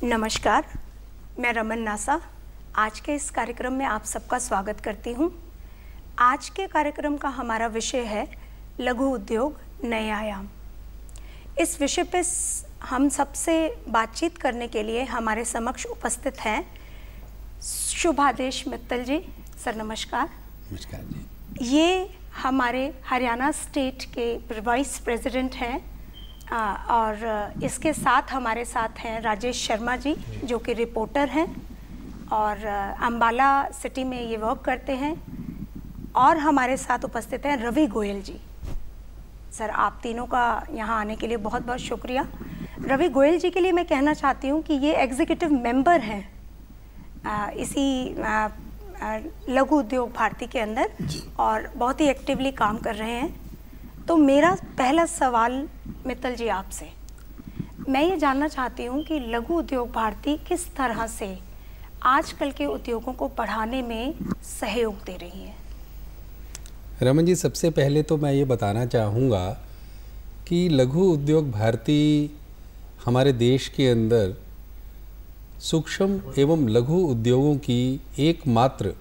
नमस्कार, मैं रमन नासा आज के इस कार्यक्रम में आप सबका स्वागत करती हूँ। आज के कार्यक्रम का हमारा विषय है लघु उद्योग नए आयाम। इस विषय पे हम सबसे बातचीत करने के लिए हमारे समक्ष उपस्थित हैं शुभादेश मित्तल जी। सर नमस्कार। नमस्कार जी। ये हमारे हरियाणा स्टेट के वाइस प्रेसिडेंट हैं और इसके साथ हमारे साथ हैं राजेश शर्मा जी जो कि रिपोर्टर हैं और अंबाला सिटी में ये वर्क करते हैं, और हमारे साथ उपस्थित हैं रवि गोयल जी। सर आप तीनों का यहाँ आने के लिए बहुत बहुत शुक्रिया। रवि गोयल जी के लिए मैं कहना चाहती हूँ कि ये एग्जीक्यूटिव मेंबर हैं इसी लघु उद्योग भारती के अंदर और बहुत ही एक्टिवली काम कर रहे हैं। तो मेरा पहला सवाल मित्तल जी आपसे, मैं ये जानना चाहती हूँ कि लघु उद्योग भारती किस तरह से आजकल के उद्योगों को बढ़ाने में सहयोग दे रही है। रमन जी, सबसे पहले तो मैं ये बताना चाहूँगा कि लघु उद्योग भारती हमारे देश के अंदर सूक्ष्म एवं लघु उद्योगों की एकमात्र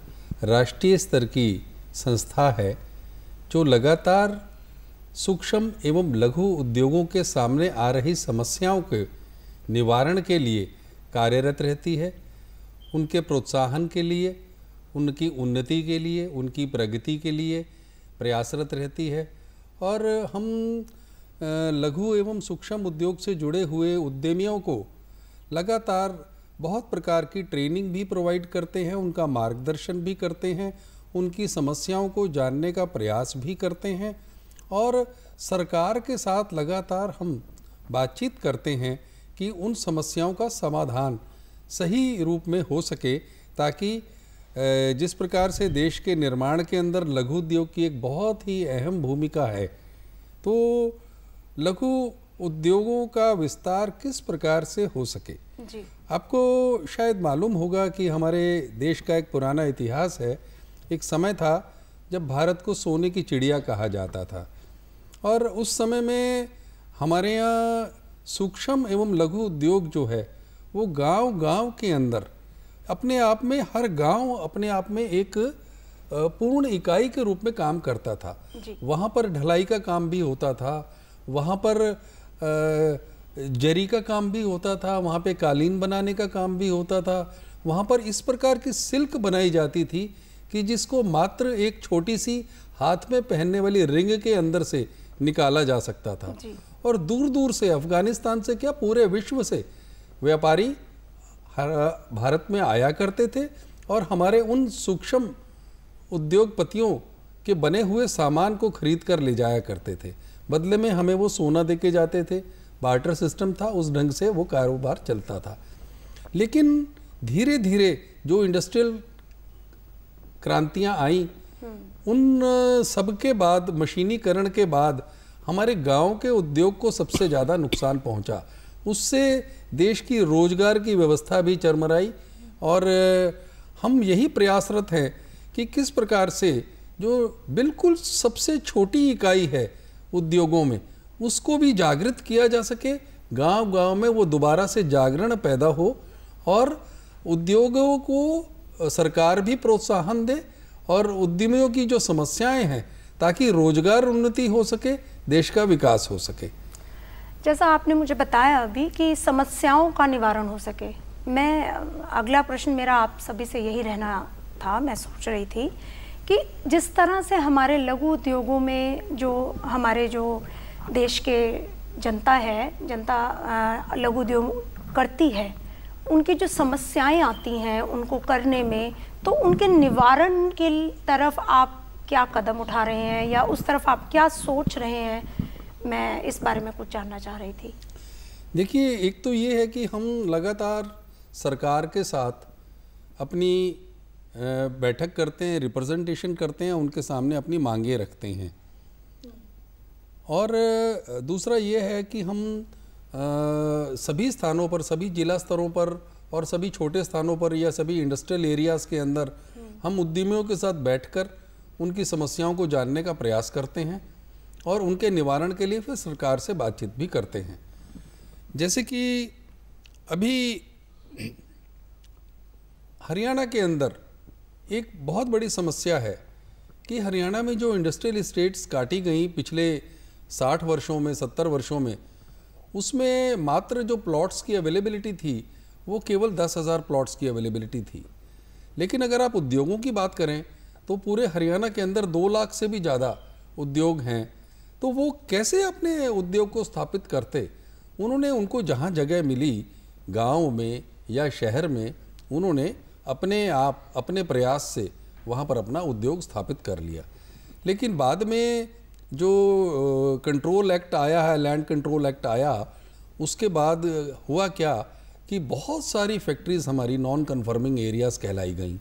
राष्ट्रीय स्तर की संस्था है जो लगातार सूक्ष्म एवं लघु उद्योगों के सामने आ रही समस्याओं के निवारण के लिए कार्यरत रहती है, उनके प्रोत्साहन के लिए, उनकी उन्नति के लिए, उनकी प्रगति के लिए प्रयासरत रहती है। और हम लघु एवं सूक्ष्म उद्योग से जुड़े हुए उद्यमियों को लगातार बहुत प्रकार की ट्रेनिंग भी प्रोवाइड करते हैं, उनका मार्गदर्शन भी करते हैं, उनकी समस्याओं को जानने का प्रयास भी करते हैं और सरकार के साथ लगातार हम बातचीत करते हैं कि उन समस्याओं का समाधान सही रूप में हो सके, ताकि जिस प्रकार से देश के निर्माण के अंदर लघु उद्योग की एक बहुत ही अहम भूमिका है, तो लघु उद्योगों का विस्तार किस प्रकार से हो सके जी। आपको शायद मालूम होगा कि हमारे देश का एक पुराना इतिहास है। एक समय था जब भारत को सोने की चिड़िया कहा जाता था और उस समय में हमारे यहाँ सूक्ष्म एवं लघु उद्योग जो है वो गांव-गांव के अंदर अपने आप में, हर गांव अपने आप में एक पूर्ण इकाई के रूप में काम करता था। वहाँ पर ढलाई का काम भी होता था, वहाँ पर जरी का काम भी होता था, वहाँ पे कालीन बनाने का काम भी होता था। वहाँ पर इस प्रकार की सिल्क बनाई जाती थी कि जिसको मात्र एक छोटी सी हाथ में पहनने वाली रिंग के अंदर से निकाला जा सकता था। और दूर दूर से, अफगानिस्तान से क्या पूरे विश्व से व्यापारी भारत में आया करते थे और हमारे उन सूक्ष्म उद्योगपतियों के बने हुए सामान को खरीद कर ले जाया करते थे। बदले में हमें वो सोना दे के जाते थे, बार्टर सिस्टम था, उस ढंग से वो कारोबार चलता था। लेकिन धीरे धीरे जो इंडस्ट्रियल क्रांतियाँ आई, उन सब के बाद, मशीनीकरण के बाद हमारे गांव के उद्योग को सबसे ज़्यादा नुकसान पहुंचा। उससे देश की रोजगार की व्यवस्था भी चरमराई और हम यही प्रयासरत हैं कि किस प्रकार से जो बिल्कुल सबसे छोटी इकाई है उद्योगों में, उसको भी जागृत किया जा सके, गांव-गांव में वो दोबारा से जागरण पैदा हो और उद्योगों को सरकार भी प्रोत्साहन दे और उद्यमियों की जो समस्याएं हैं, ताकि रोजगार उन्नति हो सके, देश का विकास हो सके। जैसा आपने मुझे बताया अभी कि समस्याओं का निवारण हो सके, मैं अगला प्रश्न मेरा आप सभी से यही रहना था। मैं सोच रही थी कि जिस तरह से हमारे लघु उद्योगों में जो हमारे जो देश के जनता है, जनता लघु उद्योग करती है, उनकी जो समस्याएं आती हैं उनको करने में, तो उनके निवारण की तरफ आप क्या कदम उठा रहे हैं या उस तरफ आप क्या सोच रहे हैं, मैं इस बारे में कुछ जानना चाह रही थी। देखिए, एक तो ये है कि हम लगातार सरकार के साथ अपनी बैठक करते हैं, रिप्रेजेंटेशन करते हैं, उनके सामने अपनी मांगे रखते हैं। और दूसरा ये है कि हम सभी स्थानों पर, सभी जिला स्तरों पर और सभी छोटे स्थानों पर या सभी इंडस्ट्रियल एरियाज़ के अंदर हम उद्यमियों के साथ बैठकर उनकी समस्याओं को जानने का प्रयास करते हैं और उनके निवारण के लिए फिर सरकार से बातचीत भी करते हैं। जैसे कि अभी हरियाणा के अंदर एक बहुत बड़ी समस्या है कि हरियाणा में जो इंडस्ट्रियल इस्टेट्स काटी गई पिछले 60 वर्षों में, 70 वर्षों में, उसमें मात्र जो प्लॉट्स की अवेलेबिलिटी थी वो केवल 10,000 प्लॉट्स की अवेलेबिलिटी थी। लेकिन अगर आप उद्योगों की बात करें तो पूरे हरियाणा के अंदर 2 लाख से भी ज़्यादा उद्योग हैं। तो वो कैसे अपने उद्योग को स्थापित करते? उन्होंने उनको जहाँ जगह मिली, गांव में या शहर में, उन्होंने अपने आप अपने प्रयास से वहाँ पर अपना उद्योग स्थापित कर लिया। लेकिन बाद में जो कंट्रोल एक्ट आया है, लैंड कंट्रोल एक्ट आया, उसके बाद हुआ क्या कि बहुत सारी फैक्ट्रीज़ हमारी नॉन कन्फर्मिंग एरियाज़ कहलाई गईं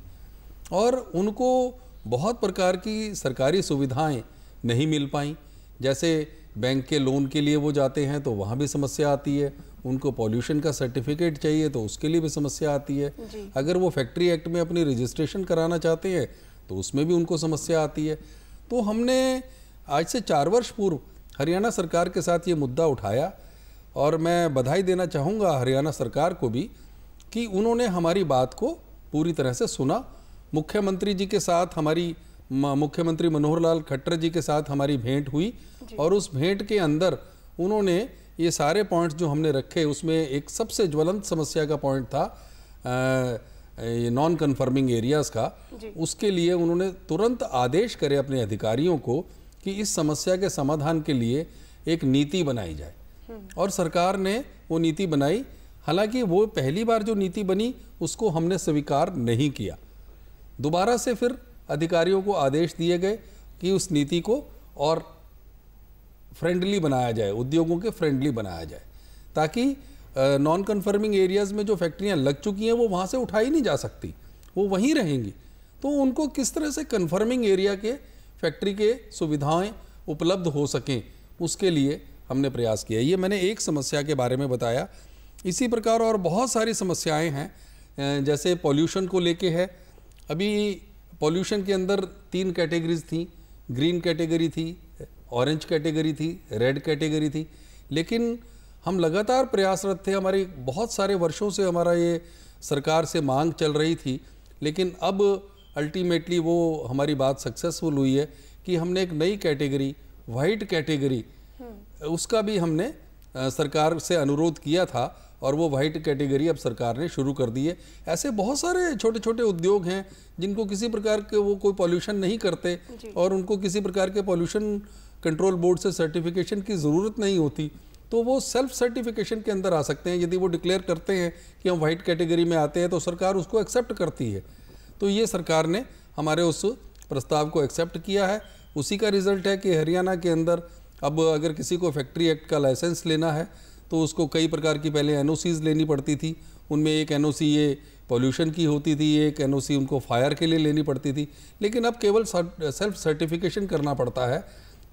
और उनको बहुत प्रकार की सरकारी सुविधाएं नहीं मिल पाईं। जैसे बैंक के लोन के लिए वो जाते हैं तो वहाँ भी समस्या आती है, उनको पॉल्यूशन का सर्टिफिकेट चाहिए तो उसके लिए भी समस्या आती है। अगर वो फैक्ट्री एक्ट में अपनी रजिस्ट्रेशन कराना चाहते हैं तो उसमें भी उनको समस्या आती है। तो हमने आज से 4 वर्ष पूर्व हरियाणा सरकार के साथ ये मुद्दा उठाया और मैं बधाई देना चाहूँगा हरियाणा सरकार को भी कि उन्होंने हमारी बात को पूरी तरह से सुना। मुख्यमंत्री जी के साथ हमारी, मुख्यमंत्री मनोहर लाल खट्टर जी के साथ हमारी भेंट हुई और उस भेंट के अंदर उन्होंने ये सारे पॉइंट्स जो हमने रखे, उसमें एक सबसे ज्वलंत समस्या का पॉइंट था ये नॉन कन्फर्मिंग एरियाज़ का। उसके लिए उन्होंने तुरंत आदेश करे अपने अधिकारियों को कि इस समस्या के समाधान के लिए एक नीति बनाई जाए और सरकार ने वो नीति बनाई। हालांकि वो पहली बार जो नीति बनी उसको हमने स्वीकार नहीं किया। दोबारा से फिर अधिकारियों को आदेश दिए गए कि उस नीति को और फ्रेंडली बनाया जाए, उद्योगों के फ्रेंडली बनाया जाए, ताकि नॉन कन्फर्मिंग एरियाज़ में जो फैक्ट्रियां लग चुकी हैं वो वहाँ से उठाई नहीं जा सकती, वो वहीं रहेंगी। तो उनको किस तरह से कन्फर्मिंग एरिया के फैक्ट्री के सुविधाएं उपलब्ध हो सकें, उसके लिए हमने प्रयास किया। ये मैंने एक समस्या के बारे में बताया। इसी प्रकार और बहुत सारी समस्याएं हैं, जैसे पॉल्यूशन को लेके है। अभी पॉल्यूशन के अंदर 3 कैटेगरीज थी, ग्रीन कैटेगरी थी, ऑरेंज कैटेगरी थी, रेड कैटेगरी थी। लेकिन हम लगातार प्रयासरत थे, हमारी बहुत सारे वर्षों से हमारा ये सरकार से मांग चल रही थी, लेकिन अब अल्टीमेटली वो हमारी बात सक्सेसफुल हुई है कि हमने एक नई कैटेगरी, वाइट कैटेगरी, उसका भी हमने सरकार से अनुरोध किया था और वो वाइट कैटेगरी अब सरकार ने शुरू कर दी है। ऐसे बहुत सारे छोटे छोटे उद्योग हैं जिनको किसी प्रकार के वो कोई पॉल्यूशन नहीं करते और उनको किसी प्रकार के पॉल्यूशन कंट्रोल बोर्ड से सर्टिफिकेशन की ज़रूरत नहीं होती, तो वो सेल्फ सर्टिफिकेशन के अंदर आ सकते हैं। यदि वो डिक्लेयर करते हैं कि हम वाइट कैटेगरी में आते हैं तो सरकार उसको एक्सेप्ट करती है। तो ये सरकार ने हमारे उस प्रस्ताव को एक्सेप्ट किया है। उसी का रिज़ल्ट है कि हरियाणा के अंदर अब अगर किसी को फैक्ट्री एक्ट का लाइसेंस लेना है तो उसको कई प्रकार की पहले एनओसीज़ लेनी पड़ती थी। उनमें एक एनओसी ये पॉल्यूशन की होती थी, एक एनओसी उनको फायर के लिए लेनी पड़ती थी, लेकिन अब केवल सेल्फ सर्टिफिकेशन करना पड़ता है।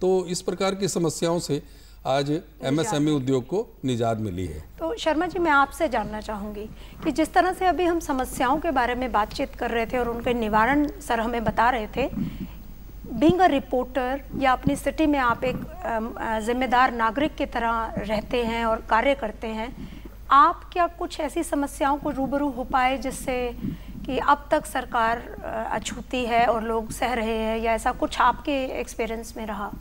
तो इस प्रकार की समस्याओं से आज एमएसएमई उद्योग को निजात मिली है। तो शर्मा जी, मैं आपसे जानना चाहूँगी कि जिस तरह से अभी हम समस्याओं के बारे में बातचीत कर रहे थे और उनके निवारण सर हमें बता रहे थे, बीइंग अ रिपोर्टर या अपनी सिटी में आप एक जिम्मेदार नागरिक की तरह रहते हैं और कार्य करते हैं, आप क्या कुछ ऐसी समस्याओं को रूबरू हो पाए जिससे कि अब तक सरकार अछूती है और लोग सह रहे हैं, या ऐसा कुछ आपके एक्सपीरियंस में रहा?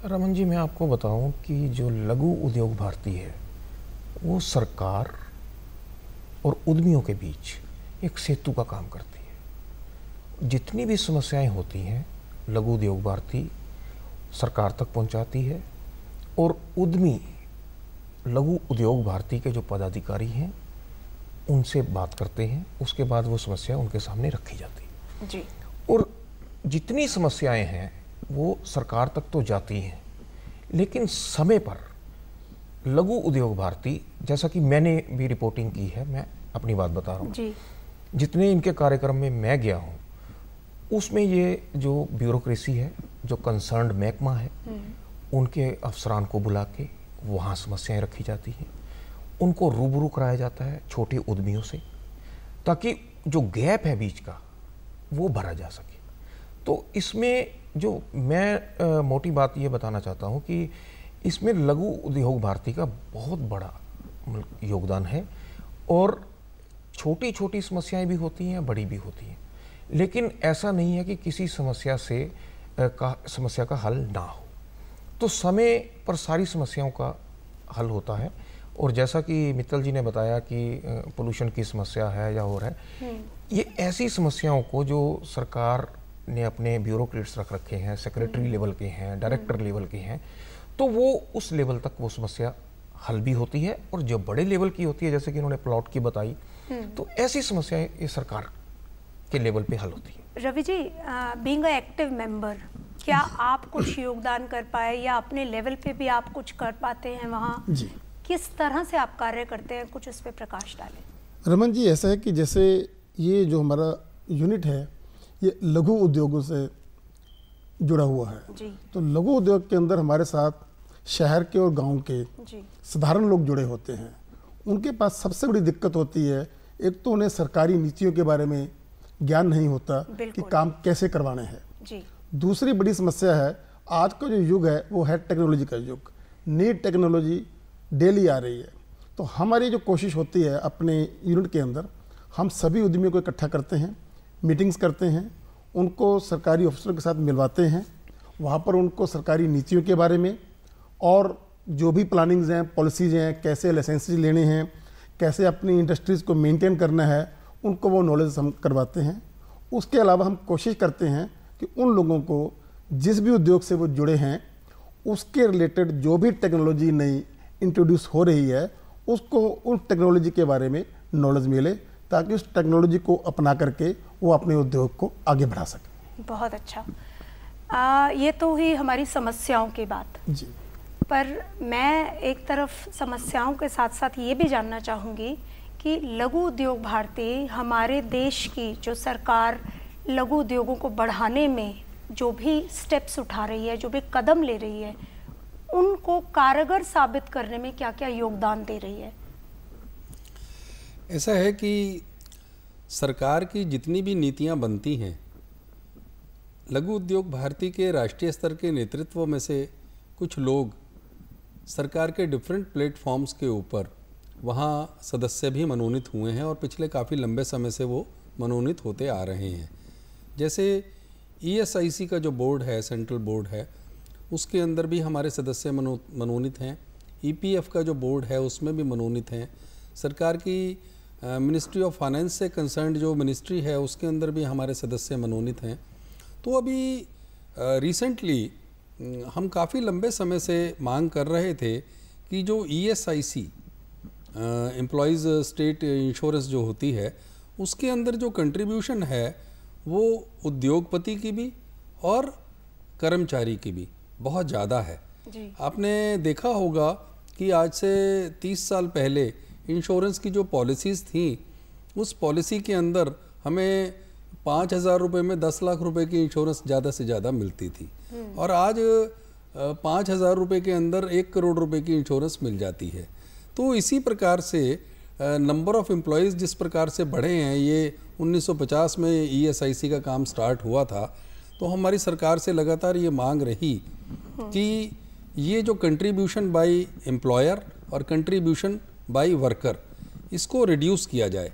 रमन जी, मैं आपको बताऊं कि जो लघु उद्योग भारती है वो सरकार और उद्यमियों के बीच एक सेतु का काम करती है। जितनी भी समस्याएं होती हैं लघु उद्योग भारती सरकार तक पहुंचाती है और उद्यमी लघु उद्योग भारती के जो पदाधिकारी हैं उनसे बात करते हैं, उसके बाद वो समस्या उनके सामने रखी जाती है जी। और जितनी समस्याएं हैं वो सरकार तक तो जाती हैं, लेकिन समय पर लघु उद्योग भारती, जैसा कि मैंने भी रिपोर्टिंग की है, मैं अपनी बात बता रहा हूँ, जितने इनके कार्यक्रम में मैं गया हूँ उसमें ये जो ब्यूरोक्रेसी है, जो कंसर्न्ड महकमा है, उनके अफसरान को बुला के वहाँ समस्याएं रखी जाती हैं, उनको रूबरू कराया जाता है छोटे उद्यमियों से, ताकि जो गैप है बीच का वो भरा जा सके। तो इसमें जो मैं मोटी बात ये बताना चाहता हूँ कि इसमें लघु उद्योग भारती का बहुत बड़ा योगदान है। और छोटी छोटी समस्याएं भी होती हैं, बड़ी भी होती हैं, लेकिन ऐसा नहीं है कि किसी समस्या का हल ना हो। तो समय पर सारी समस्याओं का हल होता है। और जैसा कि मित्तल जी ने बताया कि पोल्यूशन की समस्या है या और है, ये ऐसी समस्याओं को जो सरकार ने अपने ब्यूरोक्रेट्स रख रखे हैं, सेक्रेटरी लेवल के हैं, डायरेक्टर लेवल के हैं, तो वो उस लेवल तक वो समस्या हल भी होती है। और जो बड़े लेवल की होती है, जैसे कि इन्होंने प्लॉट की बताई, तो ऐसी समस्याएं ये सरकार के लेवल पे हल होती है। Ravi ji, being a active member, क्या आप कुछ योगदान कर पाए या अपने लेवल पे भी आप कुछ कर पाते हैं वहाँ? जी, किस तरह से आप कार्य करते हैं, कुछ उस पर प्रकाश डालें। रमन जी, ऐसा है कि जैसे ये जो हमारा यूनिट है ये लघु उद्योगों से जुड़ा हुआ है जी। तो लघु उद्योग के अंदर हमारे साथ शहर के और गांव के जी। साधारण लोग जुड़े होते हैं। उनके पास सबसे बड़ी दिक्कत होती है, एक तो उन्हें सरकारी नीतियों के बारे में ज्ञान नहीं होता कि काम कैसे करवाने हैं जी। दूसरी बड़ी समस्या है, आज का जो युग है वो है टेक्नोलॉजी का युग। नई टेक्नोलॉजी डेली आ रही है। तो हमारी जो कोशिश होती है अपने यूनिट के अंदर, हम सभी उद्यमियों को इकट्ठा करते हैं, मीटिंग्स करते हैं, उनको सरकारी अफसरों के साथ मिलवाते हैं, वहाँ पर उनको सरकारी नीतियों के बारे में और जो भी प्लानिंग्स हैं, पॉलिसीज़ हैं, कैसे लाइसेंसेज लेने हैं, कैसे अपनी इंडस्ट्रीज़ को मेंटेन करना है, उनको वो नॉलेज हम करवाते हैं। उसके अलावा हम कोशिश करते हैं कि उन लोगों को जिस भी उद्योग से वो जुड़े हैं उसके रिलेटेड जो भी टेक्नोलॉजी नई इंट्रोड्यूस हो रही है उसको उस टेक्नोलॉजी के बारे में नॉलेज मिले, ताकि उस टेक्नोलॉजी को अपना करके वो अपने उद्योग को आगे बढ़ा सकें। बहुत अच्छा। ये तो हुई हमारी समस्याओं की बात जी। पर मैं एक तरफ समस्याओं के साथ साथ ये भी जानना चाहूँगी कि लघु उद्योग भारती हमारे देश की जो सरकार लघु उद्योगों को बढ़ाने में जो भी स्टेप्स उठा रही है, जो भी कदम ले रही है, उनको कारगर साबित करने में क्या क्या योगदान दे रही है? ऐसा है कि सरकार की जितनी भी नीतियां बनती हैं, लघु उद्योग भारती के राष्ट्रीय स्तर के नेतृत्व में से कुछ लोग सरकार के डिफरेंट प्लेटफॉर्म्स के ऊपर वहाँ सदस्य भी मनोनीत हुए हैं और पिछले काफ़ी लंबे समय से वो मनोनीत होते आ रहे हैं। जैसे ESIC का जो बोर्ड है, सेंट्रल बोर्ड है, उसके अंदर भी हमारे सदस्य मनोनीत हैं। EPF का जो बोर्ड है उसमें भी मनोनीत हैं। सरकार की मिनिस्ट्री ऑफ फाइनेंस से कंसर्न्ड जो मिनिस्ट्री है उसके अंदर भी हमारे सदस्य मनोनीत हैं। तो अभी रिसेंटली हम काफ़ी लंबे समय से मांग कर रहे थे कि जो ESIC एम्प्लॉयज़ स्टेट इंश्योरेंस जो होती है उसके अंदर जो कंट्रीब्यूशन है वो उद्योगपति की भी और कर्मचारी की भी बहुत ज़्यादा है जी। आपने देखा होगा कि आज से 30 साल पहले इंश्योरेंस की जो पॉलिसीज़ थी उस पॉलिसी के अंदर हमें 5,000 रुपये में 10 लाख रुपए की इंश्योरेंस ज़्यादा से ज़्यादा मिलती थी और आज 5,000 रुपये के अंदर 1 करोड़ रुपए की इंश्योरेंस मिल जाती है। तो इसी प्रकार से नंबर ऑफ़ एम्प्लॉयज़ जिस प्रकार से बढ़े हैं, ये 1950 में ESIC का काम स्टार्ट हुआ था, तो हमारी सरकार से लगातार ये मांग रही कि ये जो कंट्रीब्यूशन बाय एम्प्लॉयर और कंट्रीब्यूशन बाय वर्कर, इसको रिड्यूस किया जाए।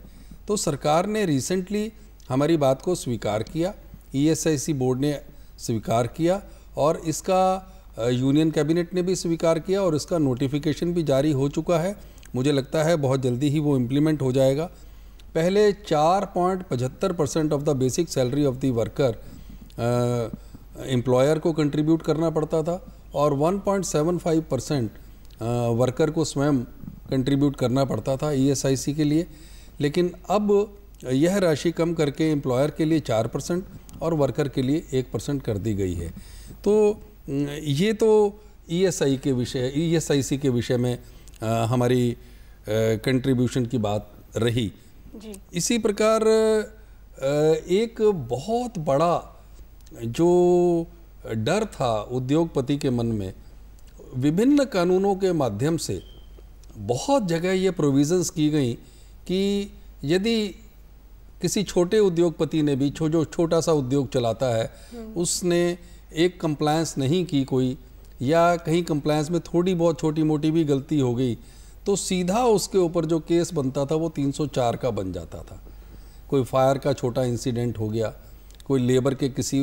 तो सरकार ने रिसेंटली हमारी बात को स्वीकार किया, ESIC बोर्ड ने स्वीकार किया और इसका यूनियन कैबिनेट ने भी स्वीकार किया और इसका नोटिफिकेशन भी जारी हो चुका है। मुझे लगता है बहुत जल्दी ही वो इम्प्लीमेंट हो जाएगा। पहले 4.75% of the basic salary of the worker employer को कंट्रीब्यूट करना पड़ता था और 1.75% वर्कर को स्वयं कंट्रीब्यूट करना पड़ता था ESIC के लिए। लेकिन अब यह राशि कम करके एम्प्लॉयर के लिए 4% और वर्कर के लिए 1% कर दी गई है। तो ये तो ESIC के विषय में हमारी कंट्रीब्यूशन की बात रही जी। इसी प्रकार एक बहुत बड़ा जो डर था उद्योगपति के मन में, विभिन्न कानूनों के माध्यम से बहुत जगह ये प्रोविज़न्स की गई कि यदि किसी छोटे उद्योगपति ने भी जो छोटा सा उद्योग चलाता है उसने एक कंप्लायंस नहीं की कोई, या कहीं कंप्लायंस में थोड़ी बहुत छोटी मोटी भी गलती हो गई, तो सीधा उसके ऊपर जो केस बनता था वो 304 का बन जाता था। कोई फायर का छोटा इंसिडेंट हो गया, कोई लेबर के किसी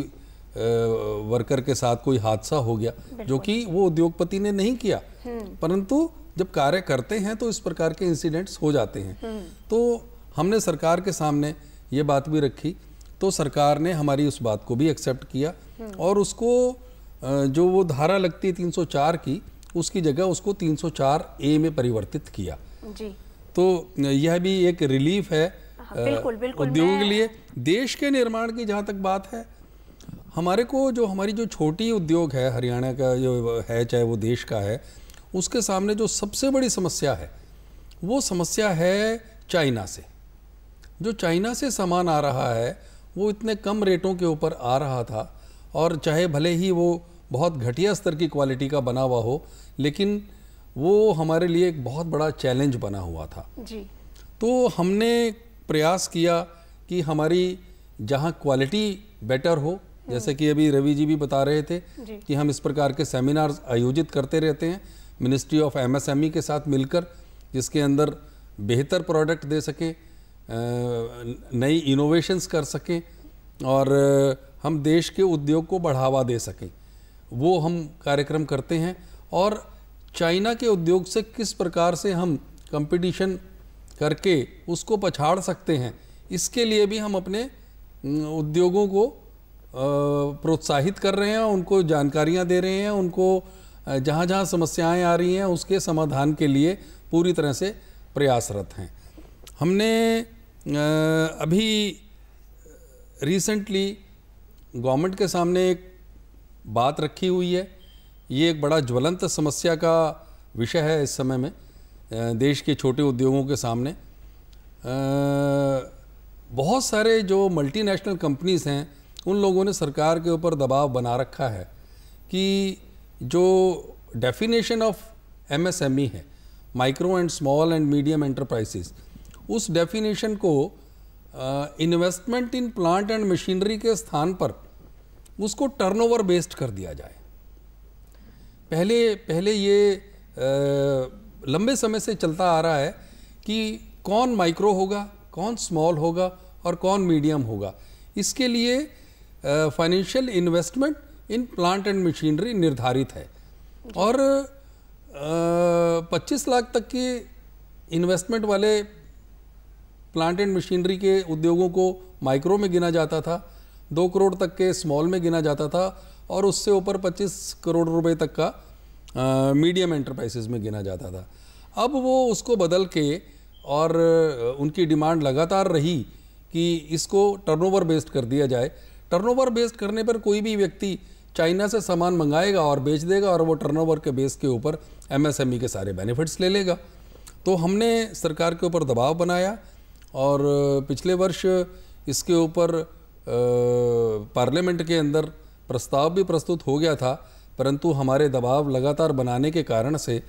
वर्कर के साथ कोई हादसा हो गया, जो कि वो उद्योगपति ने नहीं किया, परंतु जब कार्य करते हैं तो इस प्रकार के इंसिडेंट्स हो जाते हैं। तो हमने सरकार के सामने ये बात भी रखी, तो सरकार ने हमारी उस बात को भी एक्सेप्ट किया और उसको जो वो धारा लगती है 304 की, उसकी जगह उसको 304A में परिवर्तित किया जी। तो यह भी एक रिलीफ है बिल्कुल बिल्कुल उद्योगों के लिए। देश के निर्माण की जहाँ तक बात है, हमारे को जो हमारी जो छोटी उद्योग है हरियाणा का जो है, चाहे वो देश का है, उसके सामने जो सबसे बड़ी समस्या है वो समस्या है चाइना से। जो चाइना से सामान आ रहा है वो इतने कम रेटों के ऊपर आ रहा था, और चाहे भले ही वो बहुत घटिया स्तर की क्वालिटी का बना हुआ हो, लेकिन वो हमारे लिए एक बहुत बड़ा चैलेंज बना हुआ था जी। तो हमने प्रयास किया कि हमारी जहाँ क्वालिटी बेटर हो, जैसे कि अभी रवि जी भी बता रहे थे कि हम इस प्रकार के सेमिनार्स आयोजित करते रहते हैं मिनिस्ट्री ऑफ MSME के साथ मिलकर, जिसके अंदर बेहतर प्रोडक्ट दे सकें, नई इनोवेशंस कर सकें और हम देश के उद्योग को बढ़ावा दे सकें, वो हम कार्यक्रम करते हैं। और चाइना के उद्योग से किस प्रकार से हम कंपटीशन करके उसको पछाड़ सकते हैं, इसके लिए भी हम अपने उद्योगों को प्रोत्साहित कर रहे हैं, उनको जानकारियां दे रहे हैं, उनको जहाँ जहाँ समस्याएं आ रही हैं उसके समाधान के लिए पूरी तरह से प्रयासरत हैं। हमने अभी रिसेंटली गवर्नमेंट के सामने एक बात रखी हुई है, ये एक बड़ा ज्वलंत समस्या का विषय है इस समय में देश के छोटे उद्योगों के सामने। बहुत सारे जो मल्टीनेशनल कंपनीज हैं उन लोगों ने सरकार के ऊपर दबाव बना रखा है कि जो डेफिनेशन ऑफ MSME है, micro and small and medium enterprises, उस डेफिनेशन को investment in plant and machinery के स्थान पर उसको टर्नओवर बेस्ड कर दिया जाए। पहले ये लंबे समय से चलता आ रहा है कि कौन माइक्रो होगा, कौन स्मॉल होगा और कौन मीडियम होगा। इसके लिए financial investment in plant and machinery निर्धारित है और 25 लाख तक के इन्वेस्टमेंट वाले प्लांट एंड मशीनरी के उद्योगों को माइक्रो में गिना जाता था, 2 करोड़ तक के स्मॉल में गिना जाता था और उससे ऊपर 25 करोड़ रुपए तक का मीडियम एंटरप्राइजेस में गिना जाता था। अब वो उसको बदल के और उनकी डिमांड लगातार रही कि इसको टर्नओवर बेस्ड कर दिया जाए। टर्नओवर बेस्ड करने पर कोई भी व्यक्ति चाइना से सामान मंगाएगा और बेच देगा और वो टर्नओवर के बेस के ऊपर MSME के सारे बेनिफिट्स ले लेगा। तो हमने सरकार के ऊपर दबाव बनाया और पिछले वर्ष इसके ऊपर पार्लियामेंट के अंदर प्रस्ताव भी प्रस्तुत हो गया था, परंतु हमारे दबाव लगातार बनाने के कारण से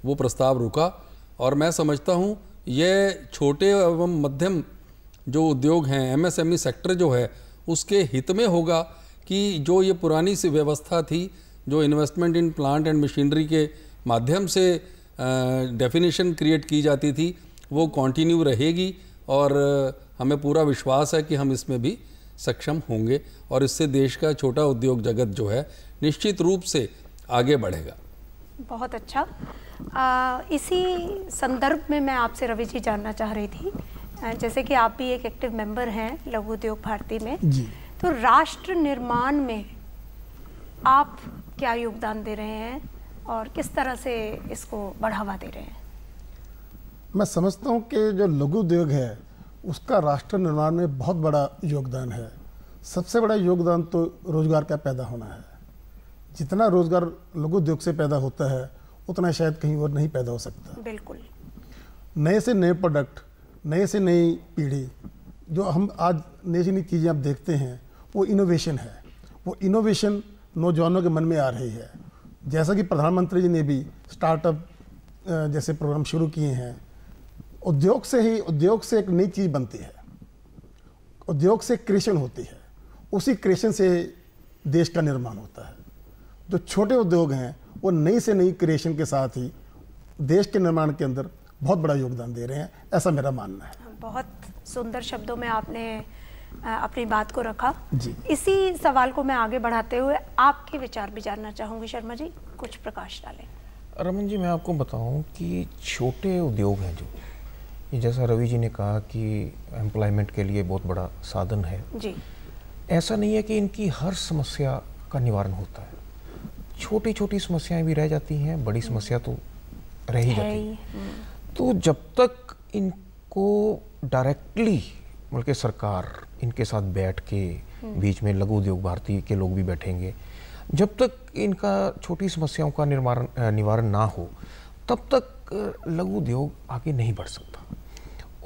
वो प्रस्ताव रुका। और मैं समझता हूँ ये छोटे एवं मध्यम जो उद्योग हैं, MSME सेक्टर जो है, उसके हित में होगा कि जो ये पुरानी सी व्यवस्था थी, जो investment in plant and machinery के माध्यम से डेफिनेशन क्रिएट की जाती थी, वो कंटिन्यू रहेगी और हमें पूरा विश्वास है कि हम इसमें भी सक्षम होंगे और इससे देश का छोटा उद्योग जगत जो है निश्चित रूप से आगे बढ़ेगा। बहुत अच्छा। इसी संदर्भ में मैं आपसे रवि जी जानना चाह रही थी, जैसे कि आप भी एक एक्टिव मेंबर हैं लघु उद्योग भारती में जी। तो राष्ट्र निर्माण में आप क्या योगदान दे रहे हैं और किस तरह से इसको बढ़ावा दे रहे हैं? मैं समझता हूँ कि जो लघु उद्योग है उसका राष्ट्र निर्माण में बहुत बड़ा योगदान है। सबसे बड़ा योगदान तो रोजगार का पैदा होना है। जितना रोजगार लघु उद्योग से पैदा होता है उतना शायद कहीं और नहीं पैदा हो सकता। बिल्कुल। नए से नए प्रोडक्ट, नए से नई पीढ़ी, जो हम आज नई से नई चीज़ें आप देखते हैं, वो इनोवेशन है। वो इनोवेशन नौजवानों के मन में आ रही है। जैसा कि प्रधानमंत्री जी ने भी स्टार्टअप जैसे प्रोग्राम शुरू किए हैं। उद्योग से एक नई चीज़ बनती है, उद्योग से क्रिएशन होती है, उसी क्रिएशन से देश का निर्माण होता है। जो छोटे उद्योग हैं वो नई से नई क्रिएशन के साथ ही देश के निर्माण के अंदर बहुत बड़ा योगदान दे रहे हैं, ऐसा मेरा मानना है। बहुत सुंदर शब्दों में आपने अपनी बात को रखा जी। इसी सवाल को मैं आगे बढ़ाते हुए आपके विचार भी जानना चाहूँगी। शर्मा जी, कुछ प्रकाश डालें। रमन जी, मैं आपको बताऊं कि छोटे उद्योग हैं जो, ये जैसा रवि जी ने कहा कि एम्प्लॉयमेंट के लिए बहुत बड़ा साधन है जी। ऐसा नहीं है कि इनकी हर समस्या का निवारण होता है। छोटी छोटी समस्याएं भी रह जाती हैं, बड़ी समस्या तो रह ही जाती है। तो जब तक इनको डायरेक्टली बल्कि सरकार इनके साथ बैठ के, बीच में लघु उद्योग भारती के लोग भी बैठेंगे, जब तक इनका छोटी समस्याओं का निवारण ना हो तब तक लघु उद्योग आगे नहीं बढ़ सकता।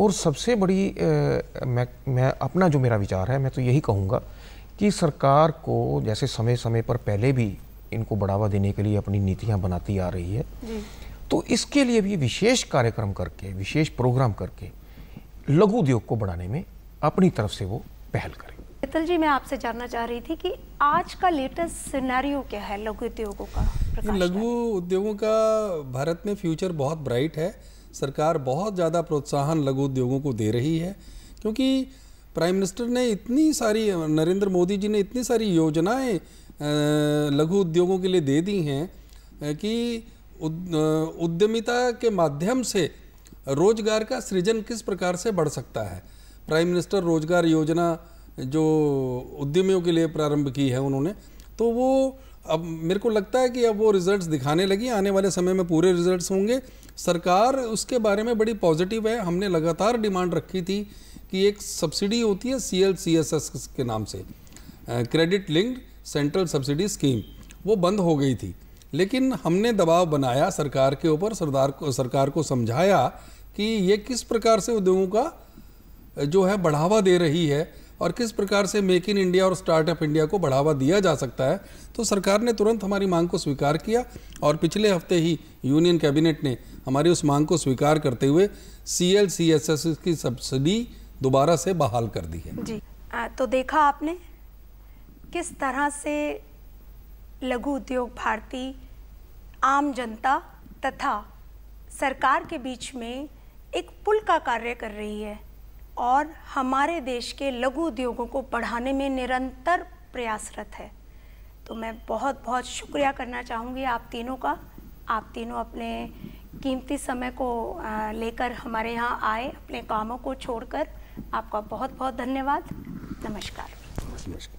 और सबसे बड़ी मैं अपना जो मेरा विचार है, मैं तो यही कहूँगा कि सरकार को जैसे समय समय पर पहले भी इनको बढ़ावा देने के लिए अपनी नीतियाँ बनाती आ रही है, तो इसके लिए भी विशेष कार्यक्रम करके, विशेष प्रोग्राम करके लघु उद्योग को बढ़ाने में अपनी तरफ से वो पहल करें। मित्तल जी, मैं आपसे जानना चाह रही थी कि आज का लेटेस्ट सिनेरियो क्या है लघु उद्योगों का? लघु उद्योगों का भारत में फ्यूचर बहुत ब्राइट है। सरकार बहुत ज़्यादा प्रोत्साहन लघु उद्योगों को दे रही है, क्योंकि प्राइम मिनिस्टर ने इतनी सारी, नरेंद्र मोदी जी ने इतनी सारी योजनाएं लघु उद्योगों के लिए दे दी हैं कि उद्यमिता के माध्यम से रोजगार का सृजन किस प्रकार से बढ़ सकता है। प्राइम मिनिस्टर रोजगार योजना जो उद्यमियों के लिए प्रारंभ की है उन्होंने, तो वो अब मेरे को लगता है कि अब वो रिजल्ट्स दिखाने लगी। आने वाले समय में पूरे रिजल्ट्स होंगे। सरकार उसके बारे में बड़ी पॉजिटिव है। हमने लगातार डिमांड रखी थी कि एक सब्सिडी होती है CLCSS के नाम से, credit linked central subsidy scheme, वो बंद हो गई थी। लेकिन हमने दबाव बनाया सरकार के ऊपर, सरकार को समझाया कि ये किस प्रकार से उद्योगों का जो है बढ़ावा दे रही है और किस प्रकार से मेक इन इंडिया और स्टार्टअप इंडिया को बढ़ावा दिया जा सकता है। तो सरकार ने तुरंत हमारी मांग को स्वीकार किया और पिछले हफ्ते ही यूनियन कैबिनेट ने हमारी उस मांग को स्वीकार करते हुए CLCSS की सब्सिडी दोबारा से बहाल कर दी है। जी, तो देखा आपने किस तरह से लघु उद्योग भारती आम जनता तथा सरकार के बीच में एक पुल का कार्य कर रही है और हमारे देश के लघु उद्योगों को बढ़ाने में निरंतर प्रयासरत है। तो मैं बहुत बहुत शुक्रिया करना चाहूँगी आप तीनों का। आप तीनों अपने कीमती समय को लेकर हमारे यहाँ आए, अपने कामों को छोड़कर। आपका बहुत बहुत धन्यवाद। नमस्कार।